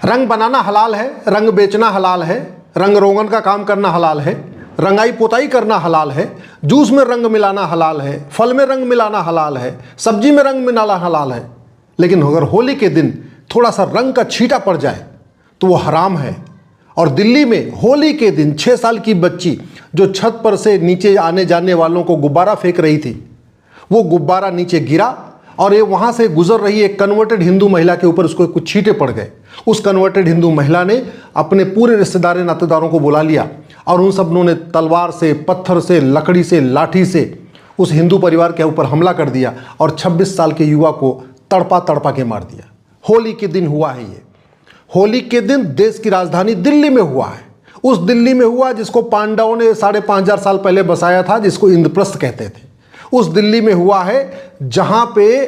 रंग बनाना हलाल है, रंग बेचना हलाल है, रंग रोगन का काम करना हलाल है, रंगाई पोताई करना हलाल है, जूस में रंग मिलाना हलाल है, फल में रंग मिलाना हलाल है, सब्जी में रंग मिलाना हलाल है। लेकिन अगर होली के दिन थोड़ा सा रंग का छींटा पड़ जाए तो वो हराम है। और दिल्ली में होली के दिन 6 साल की बच्ची जो छत पर से नीचे आने जाने वालों को गुब्बारा फेंक रही थी, वो गुब्बारा नीचे गिरा और ये वहाँ से गुजर रही एक कन्वर्टेड हिंदू महिला के ऊपर उसको कुछ छींटे पड़ गए। उस कन्वर्टेड हिंदू महिला ने अपने पूरे रिश्तेदार नातेदारों को बुला लिया और उन सब ने तलवार से, पत्थर से, लकड़ी से, लाठी से उस हिंदू परिवार के ऊपर हमला कर दिया और 26 साल के युवा को तड़पा तड़पा के मार दिया। होली के दिन हुआ है ये। होली के दिन देश की राजधानी दिल्ली में हुआ है। उस दिल्ली में हुआ जिसको पांडवों ने 5,500 साल पहले बसाया था, जिसको इंद्रप्रस्थ कहते थे। उस दिल्ली में हुआ है जहां पे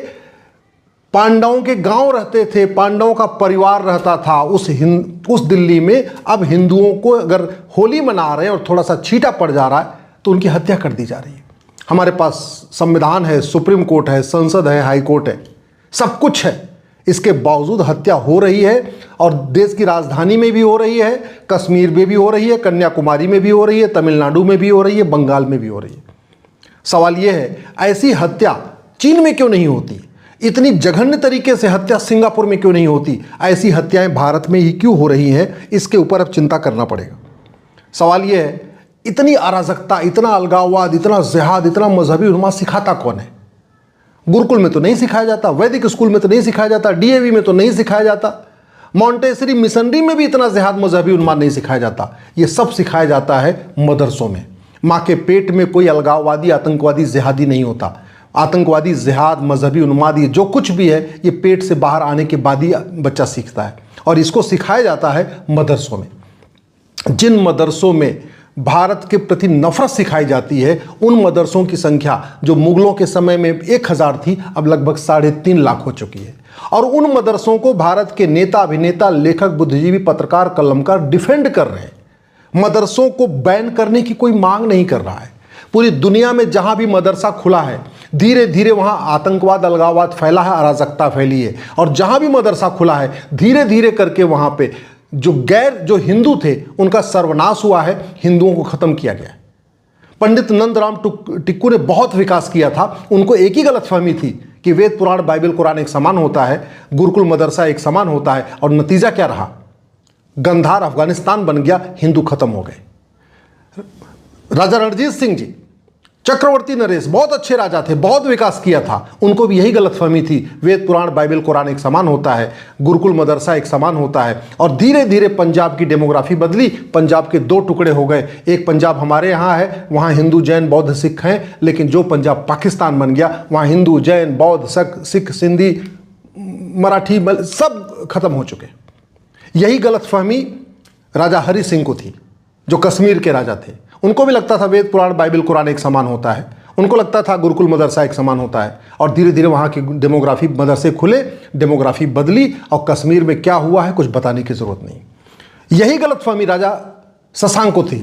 पांडवों के गांव रहते थे, पांडवों का परिवार रहता था। उस दिल्ली में अब हिंदुओं को अगर होली मना रहे हैं और थोड़ा सा छींटा पड़ जा रहा है तो उनकी हत्या कर दी जा रही है। हमारे पास संविधान है, सुप्रीम कोर्ट है, संसद है, हाई कोर्ट है, सब कुछ है। इसके बावजूद हत्या हो रही है और देश की राजधानी में भी हो रही है, कश्मीर में भी हो रही है, कन्याकुमारी में भी हो रही है, तमिलनाडु में भी हो रही है, बंगाल में भी हो रही है। सवाल यह है, ऐसी हत्या चीन में क्यों नहीं होती? इतनी जघन्य तरीके से हत्या सिंगापुर में क्यों नहीं होती? ऐसी हत्याएं भारत में ही क्यों हो रही हैं? इसके ऊपर अब चिंता करना पड़ेगा। सवाल यह है, इतनी अराजकता, इतना अलगाववाद, इतना जिहाद, इतना मजहबी उन्माद सिखाता कौन है? गुरुकुल में तो नहीं सिखाया जाता, वैदिक स्कूल में तो नहीं सिखाया जाता, डीएवी में तो नहीं सिखाया जाता, मॉन्टेसरी मिशनरी में भी इतना जिहाद, मजहबी उन्माद नहीं सिखाया जाता। ये सब सिखाया जाता है मदरसों में। माँ के पेट में कोई अलगाववादी, आतंकवादी, जिहादी नहीं होता। आतंकवादी, जिहाद, मजहबी उन्माद, ये जो कुछ भी है ये पेट से बाहर आने के बाद ही बच्चा सीखता है और इसको सिखाया जाता है मदरसों में। जिन मदरसों में भारत के प्रति नफरत सिखाई जाती है, उन मदरसों की संख्या जो मुगलों के समय में 1000 थी, अब लगभग 3.5 लाख हो चुकी है। और उन मदरसों को भारत के नेता, अभिनेता, लेखक, बुद्धिजीवी, पत्रकार, कलमकार डिफेंड कर रहे हैं। मदरसों को बैन करने की कोई मांग नहीं कर रहा है। पूरी दुनिया में जहां भी मदरसा खुला है, धीरे धीरे वहां आतंकवाद, अलगाववाद फैला है, अराजकता फैली है। और जहां भी मदरसा खुला है, धीरे धीरे करके वहां पे जो हिंदू थे उनका सर्वनाश हुआ है, हिंदुओं को खत्म किया गया है। पंडित नंदराम टिक्कू ने बहुत विकास किया था। उनको एक ही गलतफहमी थी कि वेद, पुराण, बाइबल, कुरान एक समान होता है, गुरुकुल मदरसा एक समान होता है। और नतीजा क्या रहा? गंधार अफगानिस्तान बन गया, हिंदू खत्म हो गए। राजा रणजीत सिंह जी, चक्रवर्ती नरेश बहुत अच्छे राजा थे, बहुत विकास किया था। उनको भी यही गलतफहमी थी, वेद, पुराण, बाइबल, कुरान एक समान होता है, गुरुकुल मदरसा एक समान होता है। और धीरे धीरे पंजाब की डेमोग्राफी बदली, पंजाब के 2 टुकड़े हो गए। एक पंजाब हमारे यहाँ है, वहाँ हिंदू, जैन, बौद्ध, सिख हैं। लेकिन जो पंजाब पाकिस्तान बन गया, वहाँ हिंदू, जैन, बौद्ध, सिख, सिंधी, मराठी सब खत्म हो चुके। यही गलतफहमी राजा हरि सिंह को थी, जो कश्मीर के राजा थे। उनको भी लगता था वेद, पुराण, बाइबल, कुरान एक समान होता है। उनको लगता था गुरुकुल मदरसा एक समान होता है। और धीरे धीरे वहाँ की डेमोग्राफी, मदरसे खुले, डेमोग्राफी बदली और कश्मीर में क्या हुआ है कुछ बताने की ज़रूरत नहीं। यही गलतफहमी राजा शशांक को थी।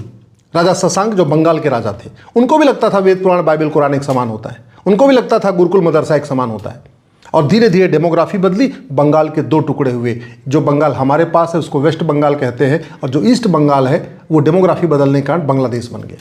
राजा शशांक जो बंगाल के राजा थे, उनको भी लगता था वेद, पुराण, बाइबल, कुरान एक समान होता है। उनको भी लगता था गुरुकुल मदरसा एक समान होता है। और धीरे धीरे डेमोग्राफी बदली, बंगाल के 2 टुकड़े हुए। जो बंगाल हमारे पास है उसको वेस्ट बंगाल कहते हैं, और जो ईस्ट बंगाल है वो डेमोग्राफी बदलने के कारण बांग्लादेश बन गया।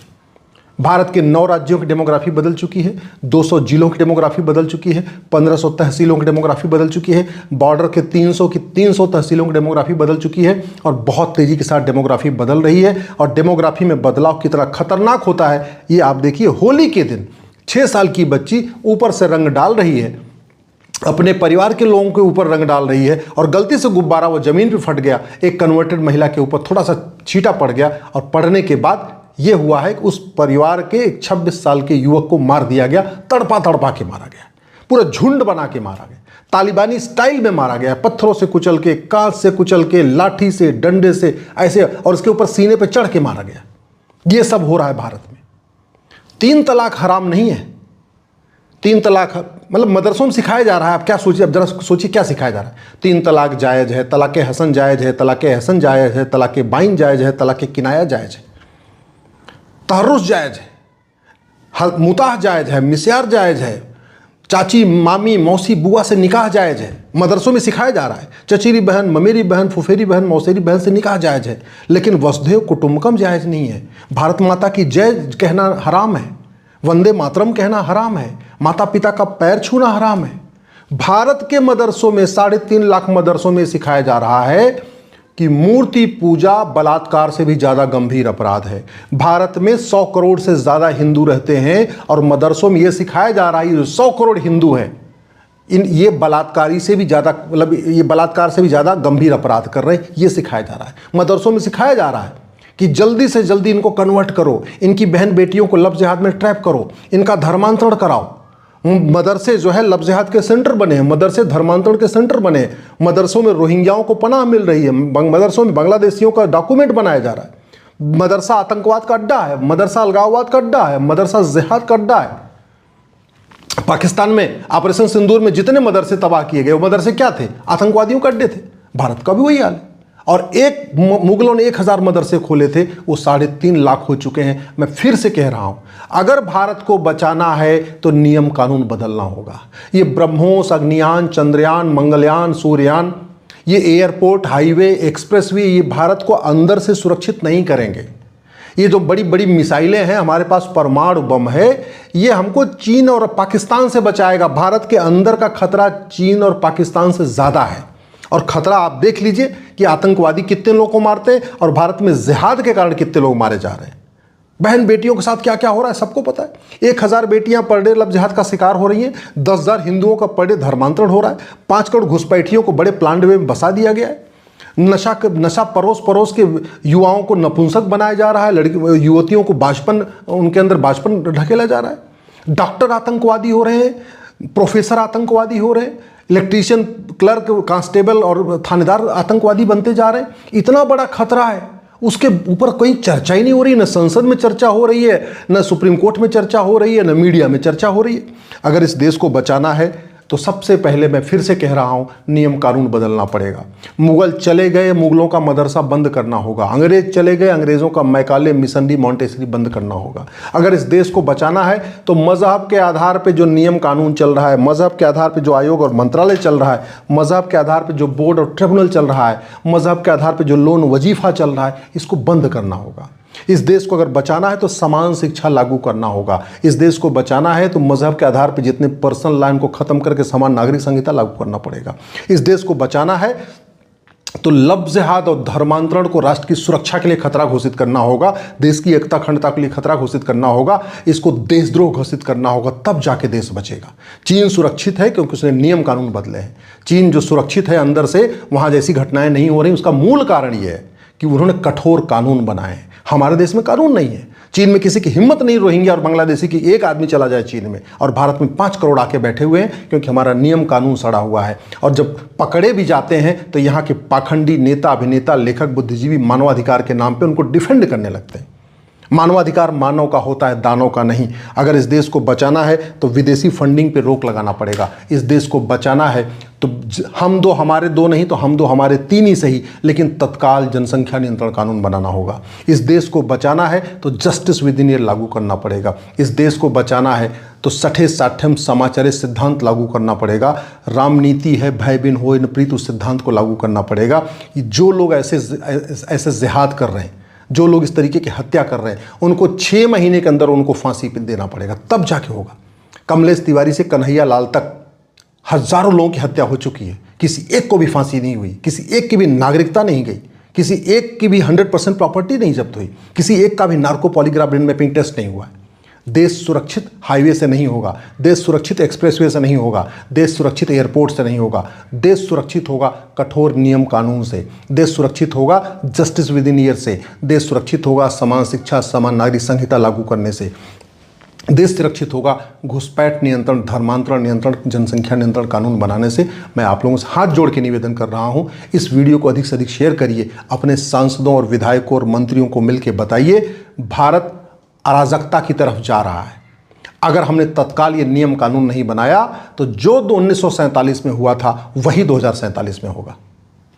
भारत के 9 राज्यों की डेमोग्राफी बदल चुकी है, 200 जिलों की डेमोग्राफी बदल चुकी है, 1500 तहसीलों की डेमोग्राफी बदल चुकी है, बॉर्डर के 300 तहसीलों की डेमोग्राफी बदल चुकी है। और बहुत तेज़ी के साथ डेमोग्राफी बदल रही है। और डेमोग्राफी में बदलाव कितना खतरनाक होता है ये आप देखिए। होली के दिन 6 साल की बच्ची ऊपर से रंग डाल रही है, अपने परिवार के लोगों के ऊपर रंग डाल रही है, और गलती से गुब्बारा वो जमीन पे फट गया, एक कन्वर्टेड महिला के ऊपर थोड़ा सा छींटा पड़ गया। और पड़ने के बाद ये हुआ है कि उस परिवार के एक 26 साल के युवक को मार दिया गया, तड़पा तड़पा के मारा गया, पूरा झुंड बना के मारा गया, तालिबानी स्टाइल में मारा गया, पत्थरों से कुचल के, कांच से कुचल के, लाठी से, डंडे से ऐसे, और उसके ऊपर सीने पे चढ़ के मारा गया। ये सब हो रहा है भारत में। 3 तलाक हराम नहीं है। 3 तलाक मतलब मदरसों में सिखाया जा रहा है। आप क्या सोचिए, अब जरा सोचिए क्या सिखाया जा रहा है। 3 तलाक जायज़ है, तलाक़ हसन जायज़ है, तलाक़ हसन जायज़ है, तलाक़ बाइन जायज़ है, तलाक़ किनाया जायज़ है, तहर्रुस जायज़ है, मुताह जायज़ है, मिस्यार जायज़ है, चाची, मामी, मौसी, बुआ से निकाह जायज़ है, मदरसों में सिखाया जा रहा है। चचेरी बहन, ममेरी बहन, फुफेरी बहन, मौसेरी बहन से निकाह जायज़ है, लेकिन वसुधैव कुटुंबकम जायज़ नहीं है। भारत माता की जय कहना हराम है, वंदे मातरम कहना हराम है, माता पिता का पैर छूना हराम है। भारत के मदरसों में 3.5 लाख मदरसों में सिखाया जा रहा है कि मूर्ति पूजा बलात्कार से भी ज़्यादा गंभीर अपराध है। भारत में 100 करोड़ से ज़्यादा हिंदू रहते हैं और मदरसों में यह सिखाया जा रहा है कि 100 करोड़ हिंदू हैं, ये बलात्कारी से भी ज़्यादा, मतलब ये बलात्कार से भी ज़्यादा गंभीर अपराध कर रहे हैं, ये सिखाया जा रहा है। मदरसों में सिखाया जा रहा है कि जल्दी से जल्दी इनको कन्वर्ट करो, इनकी बहन बेटियों को लफ्ज़ जिहाद में ट्रैप करो, इनका धर्मांतरण कराओ। मदरसे जो है लफ्ज़ जिहाद के सेंटर बने हैं, मदरसे धर्मांतरण के सेंटर बने हैं। मदरसों में रोहिंग्याओं को पनाह मिल रही है, मदरसों में बांग्लादेशियों का डॉक्यूमेंट बनाया जा रहा है। मदरसा आतंकवाद का अड्डा है, मदरसा अलगाववाद का अड्डा है, मदरसा जिहाद का अड्डा है। पाकिस्तान में ऑपरेशन सिंदूर में जितने मदरसे तबाह किए गए, वो मदरसे क्या थे? आतंकवादियों के अड्डे थे। भारत का भी वही हाल है। और मुगलों ने 1000 मदरसे खोले थे, वो 3.5 लाख हो चुके हैं। मैं फिर से कह रहा हूं, अगर भारत को बचाना है तो नियम कानून बदलना होगा। ये ब्रह्मोस, अग्नियान, चंद्रयान, मंगलयान, सूर्ययान, ये एयरपोर्ट, हाईवे, एक्सप्रेसवे, ये भारत को अंदर से सुरक्षित नहीं करेंगे। ये जो बड़ी बड़ी मिसाइलें हैं, हमारे पास परमाणु बम है, ये हमको चीन और पाकिस्तान से बचाएगा। भारत के अंदर का खतरा चीन और पाकिस्तान से ज़्यादा है। और खतरा आप देख लीजिए कि आतंकवादी कितने लोगों को मारते हैं और भारत में जिहाद के कारण कितने लोग मारे जा रहे हैं। बहन बेटियों के साथ क्या क्या हो रहा है सबको पता है। 1000 बेटियां पर डे लव जिहाद का शिकार हो रही हैं, 10,000 हिंदुओं का पर डे धर्मांतरण हो रहा है, 5 करोड़ घुसपैठियों को बड़े प्लांट में बसा दिया गया है, नशा परोस परोस के युवाओं को नपुंसक बनाया जा रहा है, युवतियों को बाजपन, उनके अंदर बाजपन ढकेला जा रहा है। डॉक्टर आतंकवादी हो रहे हैं, प्रोफेसर आतंकवादी हो रहे हैं, इलेक्ट्रीशियन, क्लर्क, कांस्टेबल और थानेदार आतंकवादी बनते जा रहे हैं। इतना बड़ा खतरा है, उसके ऊपर कोई चर्चा ही नहीं हो रही। न संसद में चर्चा हो रही है, न सुप्रीम कोर्ट में चर्चा हो रही है, न मीडिया में चर्चा हो रही है। अगर इस देश को बचाना है तो सबसे पहले मैं फिर से कह रहा हूं, नियम कानून बदलना पड़ेगा। मुगल चले गए, मुगलों का मदरसा बंद करना होगा। अंग्रेज चले गए, अंग्रेज़ों का मैकाले, मिशनरी, मॉन्टेसरी बंद करना होगा। अगर इस देश को बचाना है तो मज़हब के आधार पर जो नियम कानून चल रहा है, मज़हब के आधार पर जो आयोग और मंत्रालय चल रहा है, मज़हब के आधार पर जो बोर्ड और ट्रिब्यूनल चल रहा है, मज़हब के आधार पर जो लोन वजीफ़ा चल रहा है, इसको बंद करना होगा। इस देश को अगर बचाना है तो समान शिक्षा लागू करना होगा। इस देश को बचाना है तो मजहब के आधार पर जितने पर्सनल लाइन को खत्म करके समान नागरिक संहिता लागू करना पड़ेगा। इस देश को बचाना है तो लव जिहाद और धर्मांतरण को राष्ट्र की सुरक्षा के लिए खतरा घोषित करना होगा, देश की एकता अखंडता के लिए खतरा घोषित करना होगा, इसको देशद्रोह घोषित करना होगा, तब जाके देश बचेगा। चीन सुरक्षित है क्योंकि उसने नियम कानून बदले हैं। चीन जो सुरक्षित है अंदर से, वहाँ जैसी घटनाएं नहीं हो रही, उसका मूल कारण ये है कि उन्होंने कठोर कानून बनाए हैं। हमारे देश में कानून नहीं है। चीन में किसी की हिम्मत नहीं, रोहिंग्या और बांग्लादेशी की एक आदमी चला जाए चीन में, और भारत में 5 करोड़ आके बैठे हुए हैं क्योंकि हमारा नियम कानून सड़ा हुआ है। और जब पकड़े भी जाते हैं तो यहाँ के पाखंडी नेता, अभिनेता, लेखक, बुद्धिजीवी मानवाधिकार के नाम पे उनको डिफेंड करने लगते हैं। मानवाधिकार मानव का होता है, दानव का नहीं। अगर इस देश को बचाना है तो विदेशी फंडिंग पे रोक लगाना पड़ेगा। इस देश को बचाना है तो हम दो हमारे दो नहीं तो हम दो हमारे 3 ही सही, लेकिन तत्काल जनसंख्या नियंत्रण कानून बनाना होगा। इस देश को बचाना है तो जस्टिस विद इन ईयर लागू करना पड़ेगा। इस देश को बचाना है तो सठे साठ्यम समाचारे सिद्धांत लागू करना पड़ेगा। राम नीति है भय बिन होय न प्रीत, उस सिद्धांत को लागू करना पड़ेगा। जो लोग ऐसे जिहाद कर रहे हैं, जो लोग इस तरीके की हत्या कर रहे हैं, उनको 6 महीने के अंदर उनको फांसी पे देना पड़ेगा, तब जाके होगा। कमलेश तिवारी से कन्हैया लाल तक हजारों लोगों की हत्या हो चुकी है, किसी एक को भी फांसी नहीं हुई, किसी एक की भी नागरिकता नहीं गई, किसी एक की भी 100% प्रॉपर्टी नहीं जब्त हुई, किसी एक का भी narco polygraph brain mapping test नहीं हुआ है। देश सुरक्षित हाईवे से नहीं होगा, देश सुरक्षित एक्सप्रेसवे से नहीं होगा, देश सुरक्षित एयरपोर्ट से नहीं होगा। देश सुरक्षित होगा कठोर नियम कानून से, देश सुरक्षित होगा जस्टिस विद इन ईयर से, देश सुरक्षित होगा समान शिक्षा, समान नागरिक संहिता लागू करने से, देश सुरक्षित होगा घुसपैठ नियंत्रण, धर्मांतरण नियंत्रण, जनसंख्या नियंत्रण कानून बनाने से। मैं आप लोगों से हाथ जोड़ के निवेदन कर रहा हूं, इस वीडियो को अधिक से अधिक शेयर करिए, अपने सांसदों और विधायकों और मंत्रियों को मिलकर बताइए भारत अराजकता की तरफ जा रहा है। अगर हमने तत्काल ये नियम कानून नहीं बनाया तो जो 1947 में हुआ था वही 2047 में होगा।